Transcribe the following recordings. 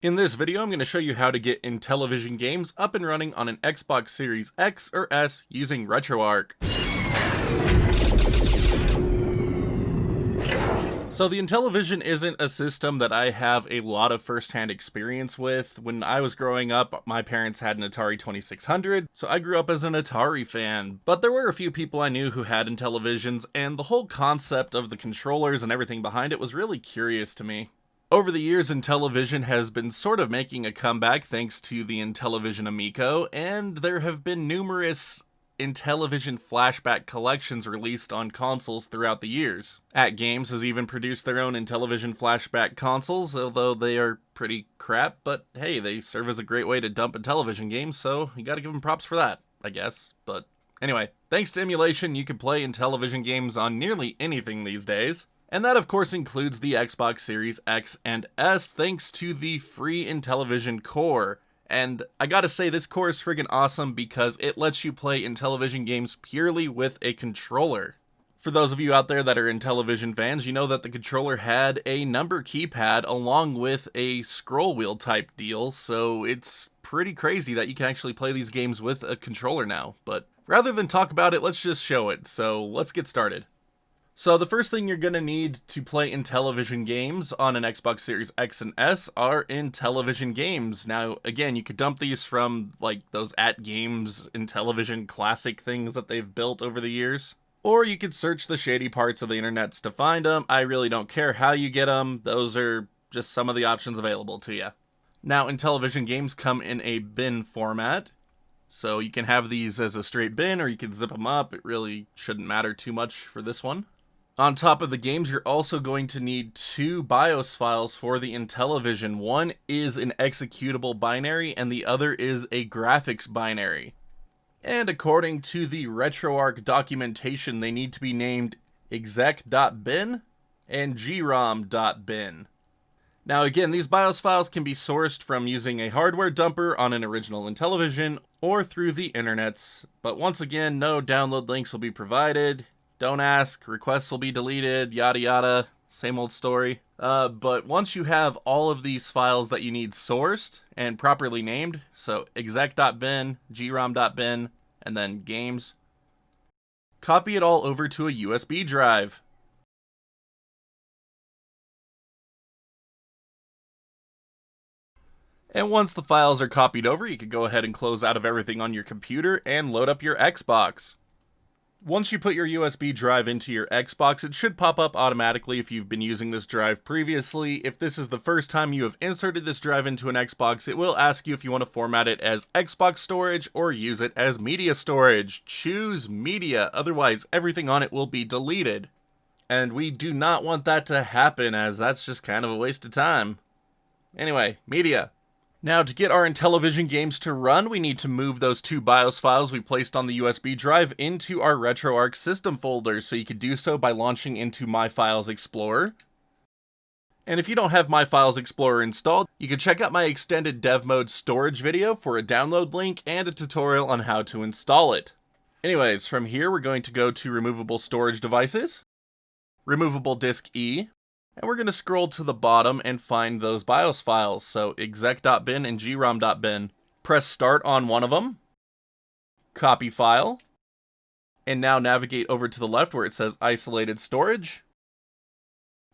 In this video, I'm going to show you how to get Intellivision games up and running on an Xbox Series X or S using Retroarch. So the Intellivision isn't a system that I have a lot of first-hand experience with. When I was growing up, my parents had an Atari 2600, so I grew up as an Atari fan. But there were a few people I knew who had Intellivisions, and the whole concept of the controllers and everything behind it was really curious to me. Over the years, Intellivision has been sort of making a comeback thanks to the Intellivision Amico, and there have been numerous Intellivision Flashback collections released on consoles throughout the years. AT Games has even produced their own Intellivision Flashback consoles, although they are pretty crap, but hey, they serve as a great way to dump Intellivision games, so you gotta give them props for that, I guess. But anyway, thanks to emulation, you can play Intellivision games on nearly anything these days. And that, of course, includes the Xbox Series X and S, thanks to the free Intellivision core. And I gotta say, this core is friggin' awesome because it lets you play Intellivision games purely with a controller. For those of you out there that are Intellivision fans, you know that the controller had a number keypad along with a scroll wheel type deal, so it's pretty crazy that you can actually play these games with a controller now. But rather than talk about it, let's just show it, so let's get started. So the first thing you're going to need to play Intellivision games on an Xbox Series X and S are Intellivision games. Now, again, you could dump these from, like, those AT Games Intellivision classic things that they've built over the years. Or you could search the shady parts of the internets to find them. I really don't care how you get them. Those are just some of the options available to you. Now, Intellivision games come in a bin format. So you can have these as a straight bin, or you can zip them up. It really shouldn't matter too much for this one. On top of the games, you're also going to need two BIOS files for the Intellivision. One is an executable binary, and the other is a graphics binary. And according to the Retroarch documentation, they need to be named exec.bin and grom.bin. Now again, these BIOS files can be sourced from using a hardware dumper on an original Intellivision or through the internets. But once again, no download links will be provided. Don't ask, requests will be deleted, yada yada, same old story. But once you have all of these files that you need sourced and properly named, so exec.bin, grom.bin, and then games, copy it all over to a USB drive. And once the files are copied over, you can go ahead and close out of everything on your computer and load up your Xbox. Once you put your USB drive into your Xbox, it should pop up automatically if you've been using this drive previously. If this is the first time you have inserted this drive into an Xbox, it will ask you if you want to format it as Xbox storage or use it as media storage. Choose media, otherwise everything on it will be deleted. And we do not want that to happen, as that's just kind of a waste of time. Anyway, media. Now, to get our Intellivision games to run, we need to move those two BIOS files we placed on the USB drive into our Retroarch system folder, so you can do so by launching into My Files Explorer. And if you don't have My Files Explorer installed, you can check out my extended dev mode storage video for a download link and a tutorial on how to install it. Anyways, from here we're going to go to Removable Storage Devices, Removable Disk E, and we're going to scroll to the bottom and find those BIOS files, so exec.bin and grom.bin. Press start on one of them, copy file, and now navigate over to the left where it says isolated storage.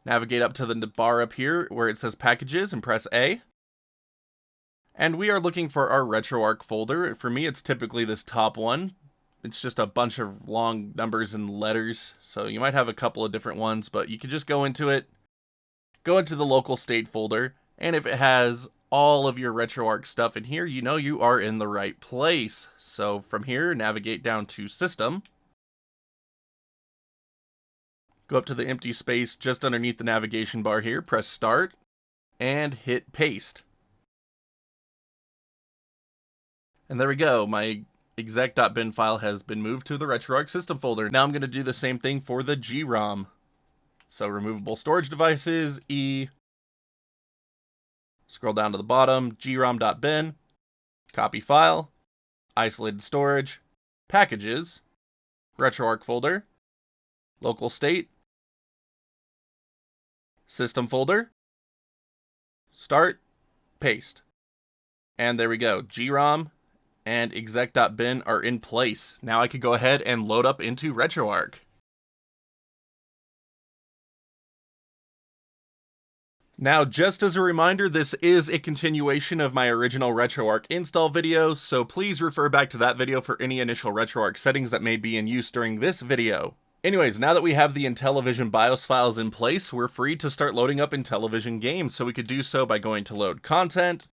Navigate up to the bar up here where it says packages and press A. And we are looking for our Retroarch folder. For me, it's typically this top one. It's just a bunch of long numbers and letters, so you might have a couple of different ones, but you can just go into it. Go into the local state folder, and if it has all of your Retroarch stuff in here, you know you are in the right place. So from here, navigate down to System. Go up to the empty space just underneath the navigation bar here, press Start, and hit Paste. And there we go, my exec.bin file has been moved to the Retroarch system folder. Now I'm going to do the same thing for the GROM. So removable storage devices, E, scroll down to the bottom, grom.bin, copy file, isolated storage, packages, Retroarch folder, local state, system folder, start, paste. And there we go. GROM and exec.bin are in place. Now I could go ahead and load up into Retroarch. Now, just as a reminder, this is a continuation of my original Retroarch install video, so please refer back to that video for any initial Retroarch settings that may be in use during this video. Anyways, now that we have the Intellivision BIOS files in place, we're free to start loading up Intellivision games, so we could do so by going to Load Content,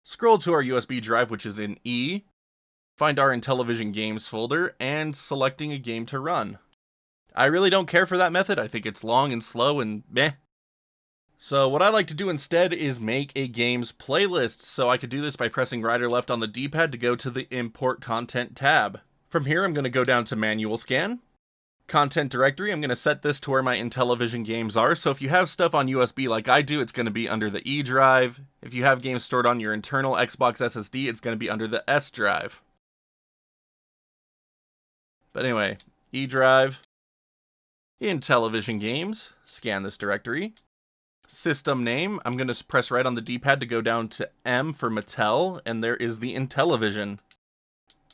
scroll to our USB drive, which is in E, find our Intellivision Games folder, and selecting a game to run. I really don't care for that method. I think it's long and slow and meh. So what I like to do instead is make a games playlist, so I could do this by pressing right or left on the D-pad to go to the Import Content tab. From here I'm going to go down to Manual Scan, Content Directory. I'm going to set this to where my Intellivision games are, so if you have stuff on USB like I do, it's going to be under the E drive. If you have games stored on your internal Xbox SSD, it's going to be under the S drive. But anyway, E drive, Intellivision games, scan this directory. System name, I'm going to press right on the D-pad to go down to M for Mattel, and there is the Intellivision.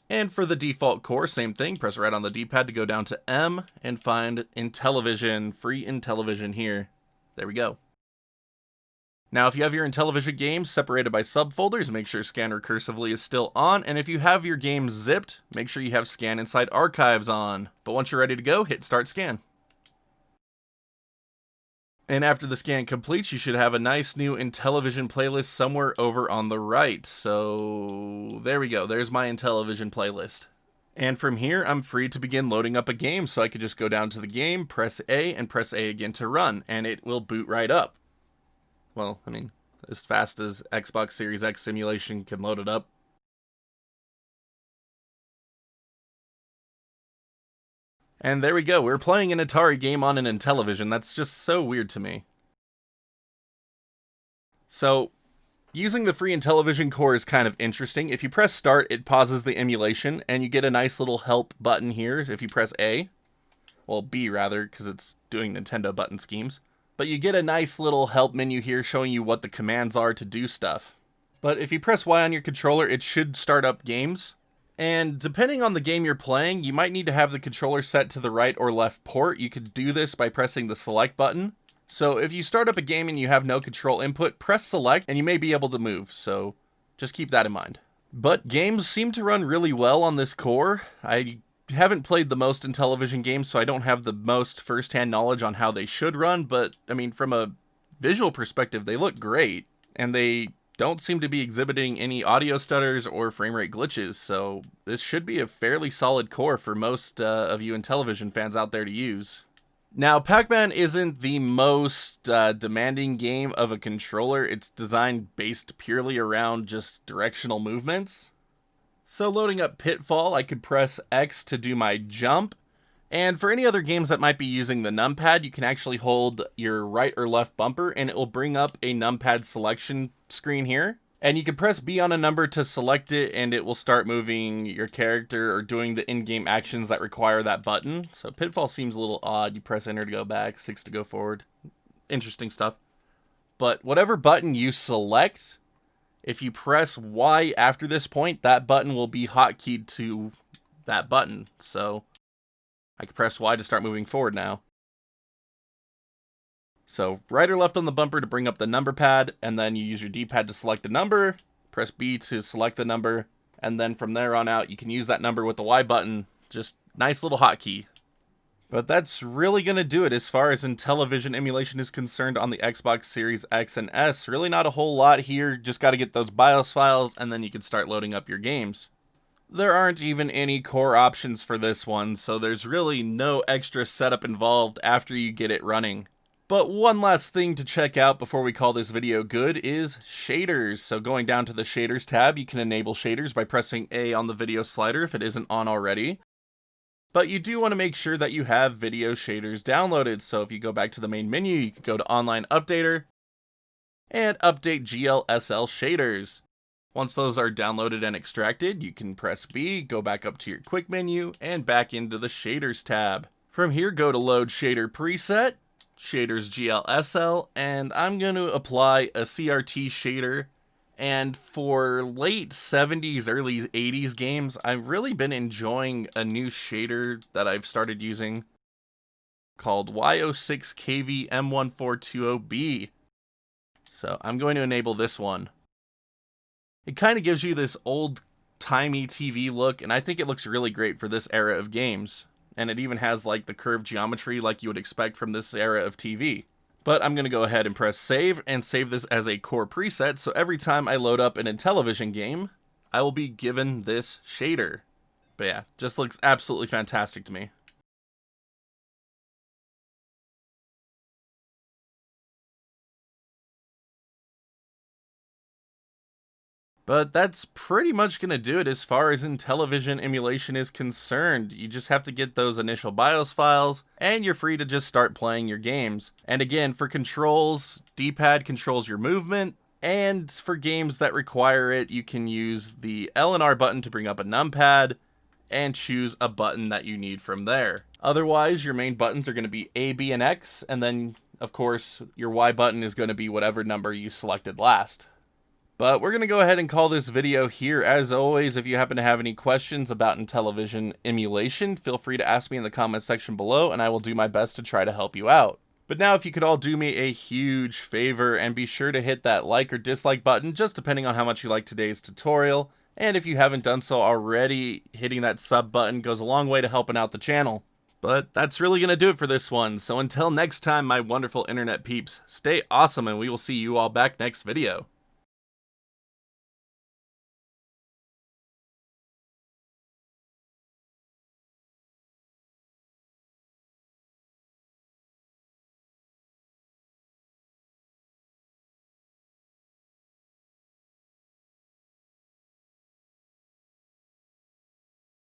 And for the default core, same thing, press right on the D-pad to go down to M, and find Intellivision, free Intellivision here. There we go. Now if you have your Intellivision games separated by subfolders, make sure scan recursively is still on, and if you have your games zipped, make sure you have scan inside archives on. But once you're ready to go, hit start scan. And after the scan completes, you should have a nice new Intellivision playlist somewhere over on the right. So there we go. There's my Intellivision playlist. And from here, I'm free to begin loading up a game. So I could just go down to the game, press A, and press A again to run. And it will boot right up. Well, I mean, as fast as Xbox Series X simulation can load it up. And there we go, we're playing an Atari game on an Intellivision. That's just so weird to me. So, using the free Intellivision core is kind of interesting. If you press start, it pauses the emulation, and you get a nice little help button here if you press A. Well, B rather, because it's doing Nintendo button schemes. But you get a nice little help menu here showing you what the commands are to do stuff. But if you press Y on your controller, it should start up games. And depending on the game you're playing, you might need to have the controller set to the right or left port. You could do this by pressing the select button. So if you start up a game and you have no control input, press select and you may be able to move. So just keep that in mind. But games seem to run really well on this core. I haven't played the most Intellivision games, so I don't have the most first-hand knowledge on how they should run. But I mean, from a visual perspective, they look great. And they don't seem to be exhibiting any audio stutters or frame rate glitches, so this should be a fairly solid core for most of you Intellivision fans out there to use. Now, Pac-Man isn't the most demanding game of a controller. It's designed based purely around just directional movements. So loading up Pitfall, I could press X to do my jump. And for any other games that might be using the numpad, you can actually hold your right or left bumper and it will bring up a numpad selection screen here. And you can press B on a number to select it and it will start moving your character or doing the in-game actions that require that button. So Pitfall seems a little odd. You press enter to go back, 6 to go forward. Interesting stuff. But whatever button you select, if you press Y after this point, that button will be hotkeyed to that button. So I can press Y to start moving forward now. So right or left on the bumper to bring up the number pad, and then you use your D-pad to select a number, press B to select the number, and then from there on out you can use that number with the Y button. Just nice little hotkey. But that's really going to do it as far as Intellivision emulation is concerned on the Xbox Series X and S. Really not a whole lot here, just got to get those BIOS files, and then you can start loading up your games. There aren't even any core options for this one, so there's really no extra setup involved after you get it running. But one last thing to check out before we call this video good is shaders. So going down to the shaders tab, you can enable shaders by pressing A on the video slider if it isn't on already. But you do want to make sure that you have video shaders downloaded. So if you go back to the main menu, you can go to Online Updater and update GLSL shaders. Once those are downloaded and extracted, you can press B, go back up to your quick menu, and back into the Shaders tab. From here, go to Load Shader Preset, Shaders GLSL, and I'm going to apply a CRT shader And for late 70s, early 80s games, I've really been enjoying a new shader that I've started using called Y06KV M1420B. So I'm going to enable this one. It kind of gives you this old-timey TV look, and I think it looks really great for this era of games. And it even has like the curved geometry like you would expect from this era of TV. But I'm going to go ahead and press save, and save this as a core preset, so every time I load up an Intellivision game, I will be given this shader. But yeah, just looks absolutely fantastic to me. But that's pretty much going to do it as far as Intellivision emulation is concerned. You just have to get those initial BIOS files, and you're free to just start playing your games. And again, for controls, D-pad controls your movement, and for games that require it, you can use the L and R button to bring up a numpad, and choose a button that you need from there. Otherwise, your main buttons are going to be A, B, and X, and then, of course, your Y button is going to be whatever number you selected last. But we're going to go ahead and call this video here. As always, if you happen to have any questions about Intellivision emulation, feel free to ask me in the comments section below, and I will do my best to try to help you out. But now if you could all do me a huge favor and be sure to hit that like or dislike button, just depending on how much you like today's tutorial. And if you haven't done so already, hitting that sub button goes a long way to helping out the channel. But that's really going to do it for this one. So until next time, my wonderful internet peeps, stay awesome, and we will see you all back next video.